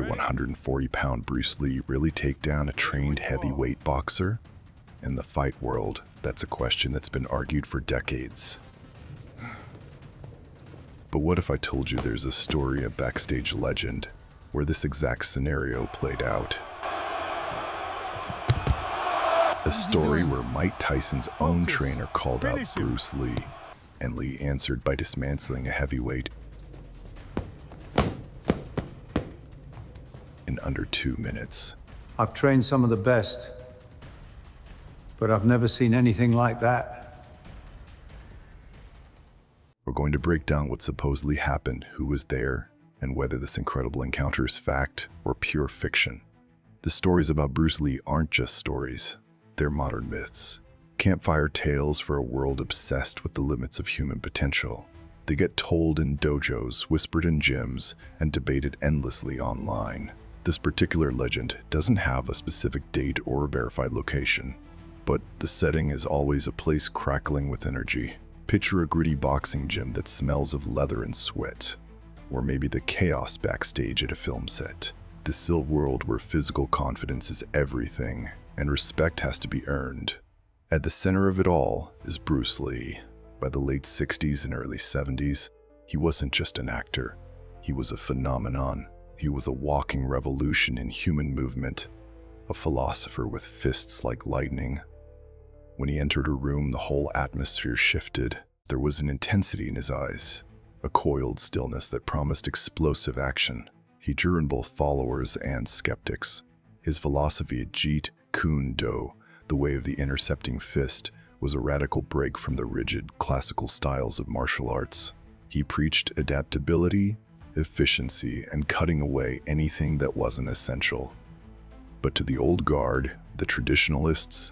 Could 140-pound Bruce Lee really take down a trained heavyweight boxer? In the fight world, that's a question that's been argued for decades. But what if I told you there's a story, a backstage legend, where this exact scenario played out? A story where Mike Tyson's own trainer called out Bruce Lee, and Lee answered by dismantling a heavyweight in under 2 minutes. I've trained some of the best, but I've never seen anything like that. We're going to break down what supposedly happened, who was there, and whether this incredible encounter is fact or pure fiction. The stories about Bruce Lee aren't just stories, they're modern myths. Campfire tales for a world obsessed with the limits of human potential. They get told in dojos, whispered in gyms, and debated endlessly online. This particular legend doesn't have a specific date or a verified location, but the setting is always a place crackling with energy. Picture a gritty boxing gym that smells of leather and sweat, or maybe the chaos backstage at a film set. This still world where physical confidence is everything, and respect has to be earned. At the center of it all is Bruce Lee. By the late 60s and early 70s, he wasn't just an actor. He was a phenomenon. He was a walking revolution in human movement, a philosopher with fists like lightning. When he entered a room, the whole atmosphere shifted. There was an intensity in his eyes, a coiled stillness that promised explosive action. He drew in both followers and skeptics. His philosophy at Jeet, Kune, the way of the intercepting fist, was a radical break from the rigid, classical styles of martial arts. He preached adaptability, efficiency, and cutting away anything that wasn't essential. But to the old guard, the traditionalists,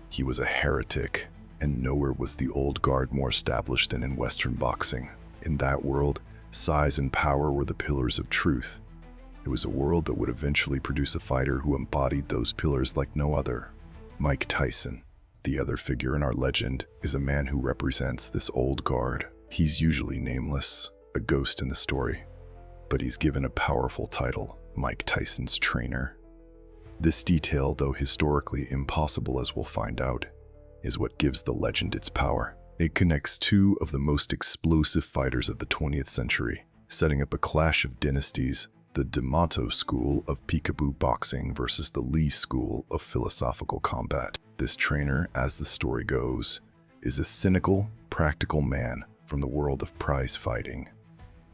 he was a heretic, and nowhere was the old guard more established than in Western boxing. In that world, size and power were the pillars of truth. It was a world that would eventually produce a fighter who embodied those pillars like no other. Mike Tyson, the other figure in our legend, is a man who represents this old guard. He's usually nameless, a ghost in the story, but he's given a powerful title, Mike Tyson's trainer. This detail, though historically impossible as we'll find out, is what gives the legend its power. It connects two of the most explosive fighters of the 20th century, setting up a clash of dynasties, the D'Amato school of peekaboo boxing versus the Lee school of philosophical combat. This trainer, as the story goes, is a cynical, practical man from the world of prize fighting.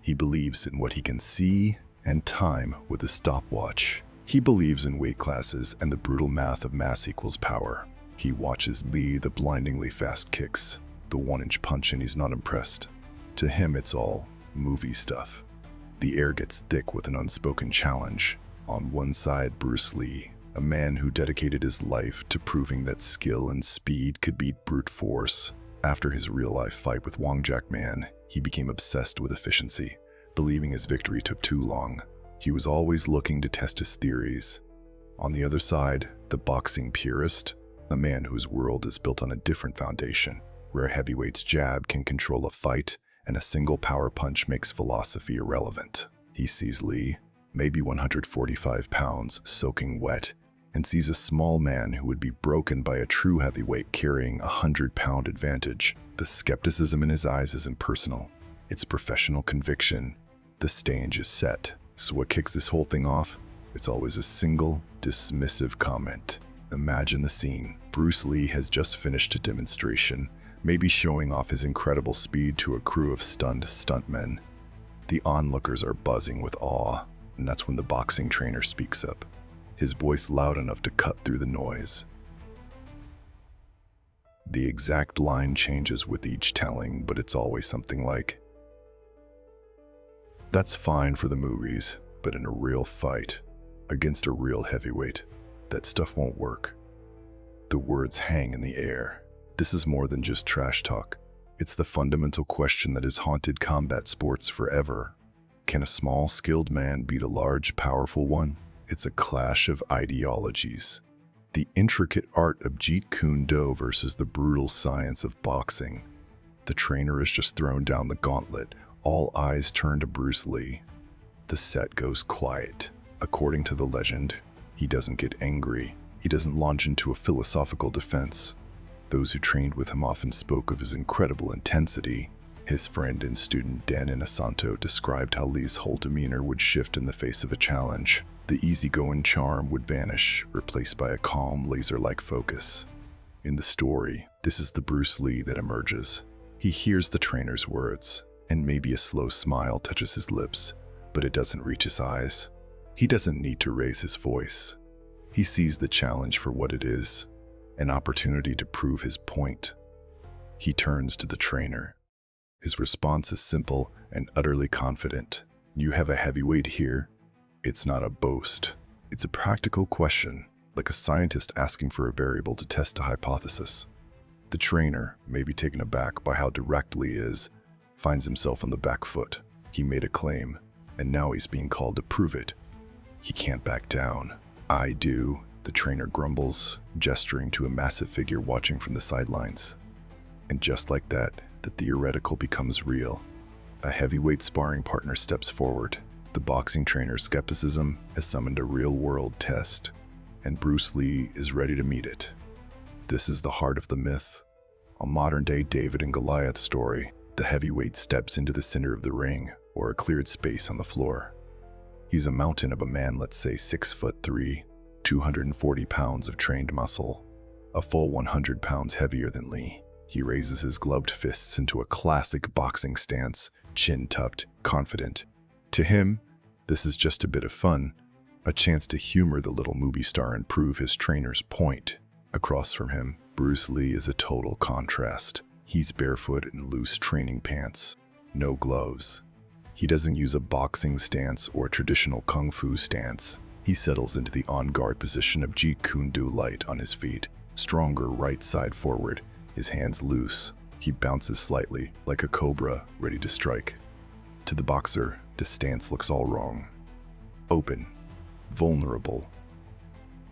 He believes in what he can see and time with a stopwatch. He believes in weight classes and the brutal math of mass equals power. He watches Lee the blindingly fast kicks, the 1-inch punch, and he's not impressed. To him, it's all movie stuff. The air gets thick with an unspoken challenge. On one side, Bruce Lee, a man who dedicated his life to proving that skill and speed could beat brute force. After his real-life fight with Wong Jack Man, he became obsessed with efficiency, believing his victory took too long. He was always looking to test his theories. On the other side, the boxing purist, a man whose world is built on a different foundation, where a heavyweight's jab can control a fight and a single power punch makes philosophy irrelevant. He sees Lee, maybe 145 pounds, soaking wet, and sees a small man who would be broken by a true heavyweight carrying a 100-pound advantage. The skepticism in his eyes isn't personal, it's professional conviction. The stage is set. So what kicks this whole thing off? It's always a single, dismissive comment. Imagine the scene. Bruce Lee has just finished a demonstration, maybe showing off his incredible speed to a crew of stunned stuntmen. The onlookers are buzzing with awe, and that's when the boxing trainer speaks up, his voice loud enough to cut through the noise. The exact line changes with each telling, but it's always something like, "That's fine for the movies, but in a real fight, against a real heavyweight, that stuff won't work." The words hang in the air. This is more than just trash talk. It's the fundamental question that has haunted combat sports forever. Can a small, skilled man beat a large, powerful one? It's a clash of ideologies. The intricate art of Jeet Kune versus the brutal science of boxing. The trainer has just thrown down the gauntlet. All eyes turn to Bruce Lee. The set goes quiet. According to the legend, he doesn't get angry. He doesn't launch into a philosophical defense. Those who trained with him often spoke of his incredible intensity. His friend and student Dan Inosanto described how Lee's whole demeanor would shift in the face of a challenge. The easygoing charm would vanish, replaced by a calm, laser-like focus. In the story, this is the Bruce Lee that emerges. He hears the trainer's words, and maybe a slow smile touches his lips, but it doesn't reach his eyes. He doesn't need to raise his voice. He sees the challenge for what it is, an opportunity to prove his point. He turns to the trainer. His response is simple and utterly confident. "You have a heavyweight here." It's not a boast. It's a practical question, like a scientist asking for a variable to test a hypothesis. The trainer, maybe taken aback by how direct Lee is, finds himself on the back foot. He made a claim, and now he's being called to prove it. He can't back down. "I do," the trainer grumbles, gesturing to a massive figure watching from the sidelines. And just like that, the theoretical becomes real. A heavyweight sparring partner steps forward. The boxing trainer's skepticism has summoned a real-world test, and Bruce Lee is ready to meet it. This is the heart of the myth. A modern-day David and Goliath story. The heavyweight steps into the center of the ring, or a cleared space on the floor. He's a mountain of a man, let's say 6'3", 240 pounds of trained muscle, a full 100 pounds heavier than Lee. He raises his gloved fists into a classic boxing stance, chin tucked, confident. To him, this is just a bit of fun, a chance to humor the little movie star and prove his trainer's point. Across from him, Bruce Lee is a total contrast. He's barefoot in loose training pants, no gloves. He doesn't use a boxing stance or a traditional kung fu stance. He settles into the on-guard position of Jeet Kune light on his feet, stronger right side forward, his hands loose. He bounces slightly, like a cobra, ready to strike. To the boxer, the stance looks all wrong. Open, vulnerable.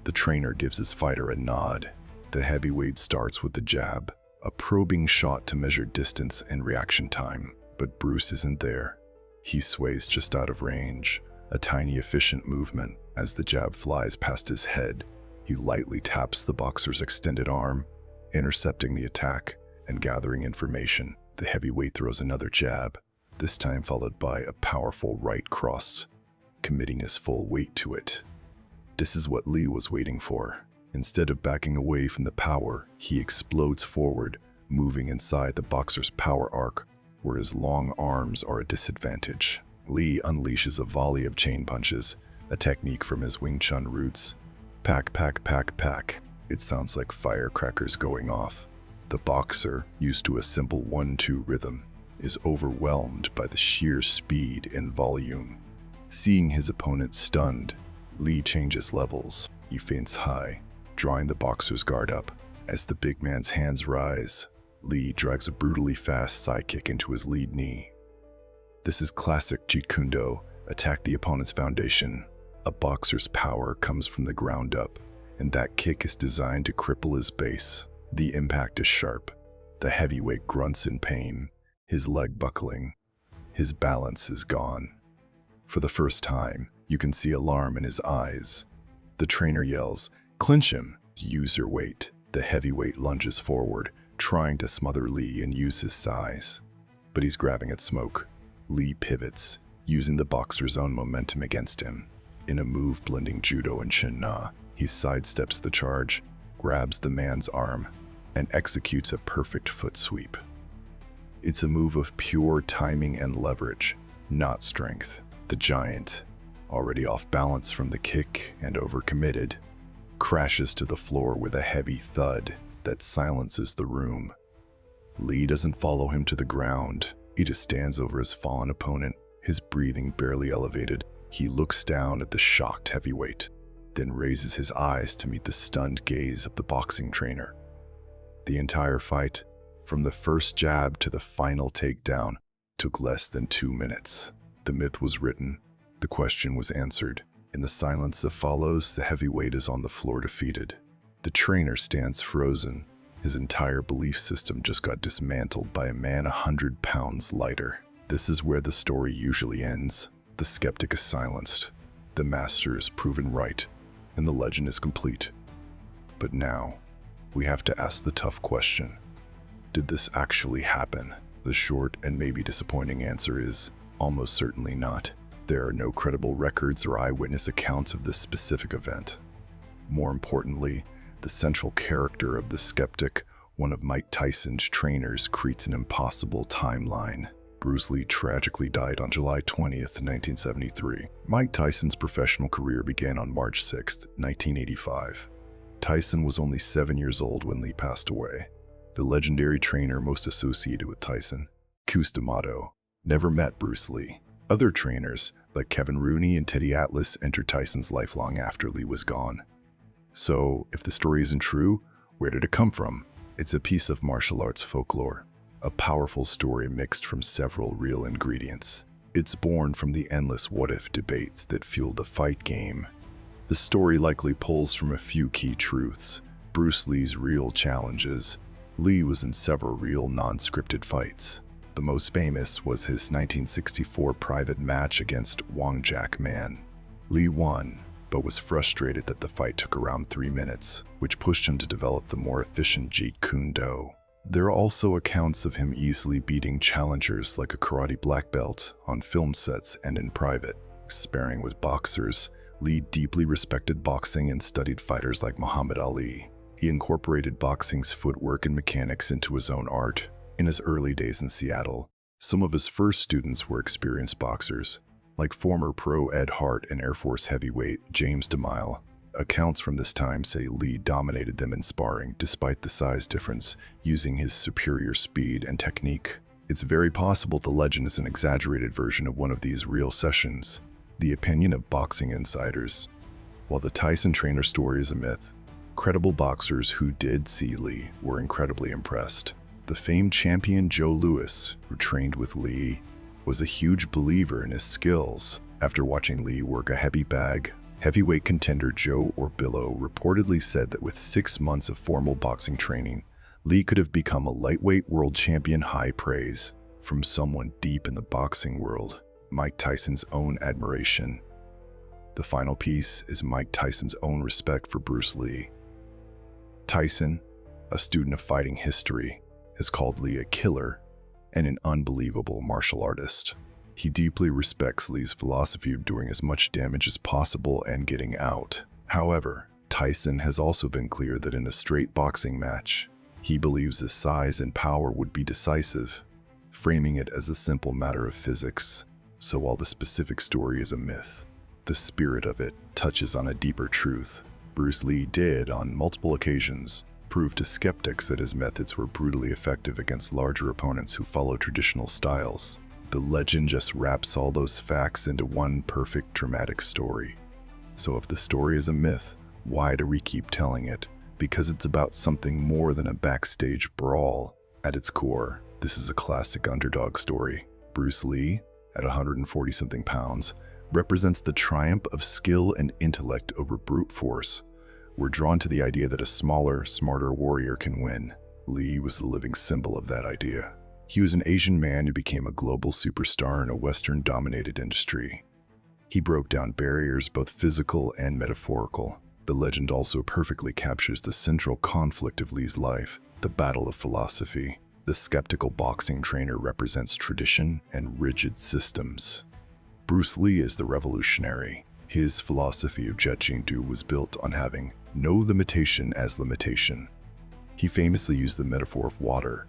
The trainer gives his fighter a nod. The heavyweight starts with the jab, a probing shot to measure distance and reaction time. But Bruce isn't there. He sways just out of range, a tiny efficient movement. As the jab flies past his head, he lightly taps the boxer's extended arm, intercepting the attack and gathering information. The heavyweight throws another jab, this time followed by a powerful right cross, committing his full weight to it. This is what Lee was waiting for. Instead of backing away from the power, he explodes forward, moving inside the boxer's power arc, where his long arms are a disadvantage. Lee unleashes a volley of chain punches, a technique from his Wing Chun roots. Pack, pack, pack, pack. It sounds like firecrackers going off. The boxer, used to a simple 1-2 rhythm, is overwhelmed by the sheer speed and volume. Seeing his opponent stunned, Lee changes levels. He feints high, drawing the boxer's guard up. As the big man's hands rise, Lee drags a brutally fast side kick into his lead knee. This is classic Jeet Kune Do, attack the opponent's foundation. A boxer's power comes from the ground up, and that kick is designed to cripple his base. The impact is sharp. The heavyweight grunts in pain, his leg buckling. His balance is gone. For the first time, you can see alarm in his eyes. The trainer yells, "Clinch him! Use your weight." The heavyweight lunges forward, trying to smother Lee and use his size. But he's grabbing at smoke. Lee pivots, using the boxer's own momentum against him. In a move blending judo and shin-na, he sidesteps the charge, grabs the man's arm, and executes a perfect foot sweep. It's a move of pure timing and leverage, not strength. The giant, already off balance from the kick and overcommitted, crashes to the floor with a heavy thud that silences the room. Lee doesn't follow him to the ground. He just stands over his fallen opponent, his breathing barely elevated. He looks down at the shocked heavyweight, then raises his eyes to meet the stunned gaze of the boxing trainer. The entire fight, from the first jab to the final takedown, took less than 2 minutes. The myth was written, the question was answered. In the silence that follows, the heavyweight is on the floor defeated. The trainer stands frozen. His entire belief system just got dismantled by a man 100 pounds lighter. This is where the story usually ends. The skeptic is silenced. The master is proven right, and the legend is complete. But now, we have to ask the tough question. Did this actually happen? The short and maybe disappointing answer is almost certainly not. There are no credible records or eyewitness accounts of this specific event. More importantly, the central character of the skeptic, one of Mike Tyson's trainers, creates an impossible timeline. Bruce Lee tragically died on July 20th, 1973. Mike Tyson's professional career began on March 6th, 1985. Tyson was only 7 years old when Lee passed away. The legendary trainer most associated with Tyson, D'Amato, never met Bruce Lee. Other trainers, like Kevin Rooney and Teddy Atlas, entered Tyson's life long after Lee was gone. So, if the story isn't true, where did it come from? It's a piece of martial arts folklore, a powerful story mixed from several real ingredients. It's born from the endless what-if debates that fueled the fight game. The story likely pulls from a few key truths. Bruce Lee's real challenges. Lee was in several real non-scripted fights. The most famous was his 1964 private match against Wong Jack Man. Lee won, but was frustrated that the fight took around 3 minutes, which pushed him to develop the more efficient Jeet Kune. There are also accounts of him easily beating challengers like a karate black belt on film sets and in private. Sparring with boxers, Lee deeply respected boxing and studied fighters like Muhammad Ali. He incorporated boxing's footwork and mechanics into his own art. In his early days in Seattle, some of his first students were experienced boxers, like former pro Ed Hart and Air Force heavyweight James DeMille. Accounts from this time say Lee dominated them in sparring despite the size difference, using his superior speed and technique. It's very possible the legend is an exaggerated version of one of these real sessions. The opinion of boxing insiders. While the Tyson trainer story is a myth, credible boxers who did see Lee were incredibly impressed. The famed champion Joe Louis, who trained with Lee, was a huge believer in his skills. After watching Lee work a heavy bag, heavyweight contender Joe Orbillo reportedly said that with 6 months of formal boxing training, Lee could have become a lightweight world champion. High praise from someone deep in the boxing world. Mike Tyson's own admiration. The final piece is Mike Tyson's own respect for Bruce Lee. Tyson, a student of fighting history, has called Lee a killer and an unbelievable martial artist. He deeply respects Lee's philosophy of doing as much damage as possible and getting out. However, Tyson has also been clear that in a straight boxing match, he believes his size and power would be decisive, framing it as a simple matter of physics. So while the specific story is a myth, the spirit of it touches on a deeper truth. Bruce Lee did, on multiple occasions, prove to skeptics that his methods were brutally effective against larger opponents who follow traditional styles. The legend just wraps all those facts into one perfect dramatic story. So if the story is a myth, why do we keep telling it? Because it's about something more than a backstage brawl. At its core, this is a classic underdog story. Bruce Lee, at 140-something pounds, represents the triumph of skill and intellect over brute force. We're drawn to the idea that a smaller, smarter warrior can win. Lee was the living symbol of that idea. He was an Asian man who became a global superstar in a Western-dominated industry. He broke down barriers, both physical and metaphorical. The legend also perfectly captures the central conflict of Lee's life, the battle of philosophy. The skeptical boxing trainer represents tradition and rigid systems. Bruce Lee is the revolutionary. His philosophy of Jeet was built on having no limitation as limitation. He famously used the metaphor of water.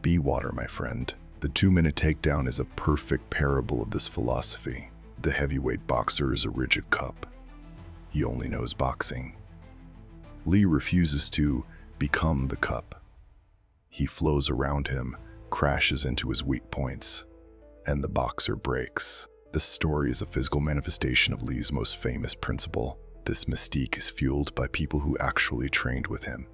Be water, my friend. The 2-minute takedown is a perfect parable of this philosophy. The heavyweight boxer is a rigid cup. He only knows boxing. Lee refuses to become the cup. He flows around him, crashes into his weak points, and the boxer breaks. The story is a physical manifestation of Lee's most famous principle. This mystique is fueled by people who actually trained with him.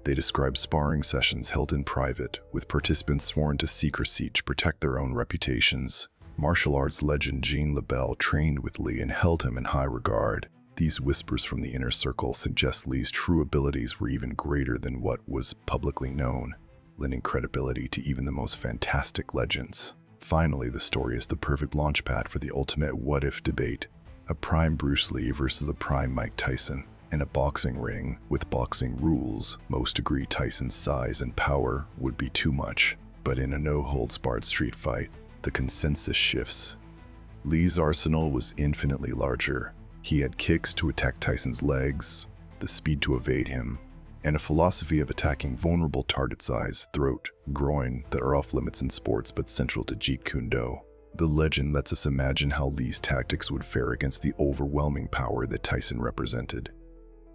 They describe sparring sessions held in private, with participants sworn to secrecy to protect their own reputations. Martial arts legend Jean LaBelle trained with Lee and held him in high regard. These whispers from the inner circle suggest Lee's true abilities were even greater than what was publicly known, lending credibility to even the most fantastic legends. Finally, the story is the perfect launchpad for the ultimate what-if debate. A prime Bruce Lee versus a prime Mike Tyson. In a boxing ring with boxing rules, most agree Tyson's size and power would be too much. But in a no-holds-barred street fight, the consensus shifts. Lee's arsenal was infinitely larger. He had kicks to attack Tyson's legs, the speed to evade him, and a philosophy of attacking vulnerable target's eyes, throat, groin that are off limits in sports but central to Jeet Kune. The legend lets us imagine how Lee's tactics would fare against the overwhelming power that Tyson represented.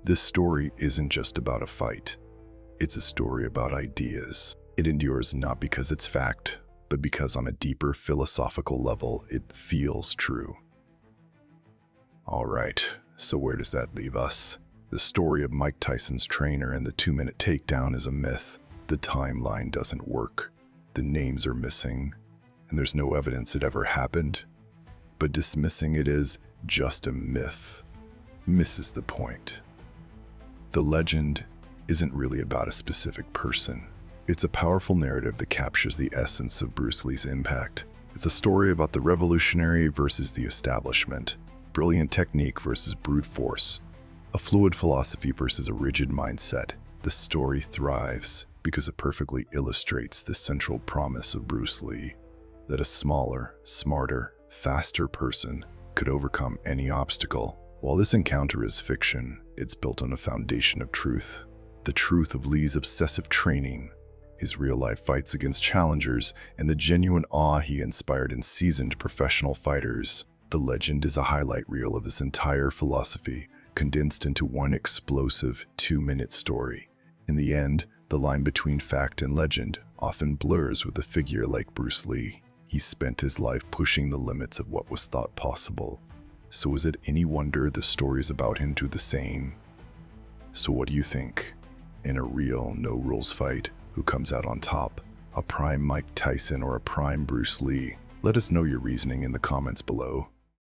This story isn't just about a fight. It's a story about ideas. It endures not because it's fact, but because on a deeper philosophical level, it feels true. Alright, so where does that leave us? The story of Mike Tyson's trainer and the 2-minute takedown is a myth. The timeline doesn't work. The names are missing, and there's no evidence it ever happened. But dismissing it as just a myth misses the point. The legend isn't really about a specific person. It's a powerful narrative that captures the essence of Bruce Lee's impact. It's a story about the revolutionary versus the establishment, brilliant technique versus brute force, a fluid philosophy versus a rigid mindset. The story thrives because it perfectly illustrates the central promise of Bruce Lee, that a smaller, smarter, faster person could overcome any obstacle. While this encounter is fiction, it's built on a foundation of truth. The truth of Lee's obsessive training, his real-life fights against challengers, and the genuine awe he inspired in seasoned professional fighters. The legend is a highlight reel of his entire philosophy, condensed into one explosive 2-minute story. In the end, the line between fact and legend often blurs with a figure like Bruce Lee. He spent his life pushing the limits of what was thought possible. So is it any wonder the stories about him do the same? So what do you think? In a real no-rules fight, who comes out on top? A prime Mike Tyson or a prime Bruce Lee? Let us know your reasoning in the comments below.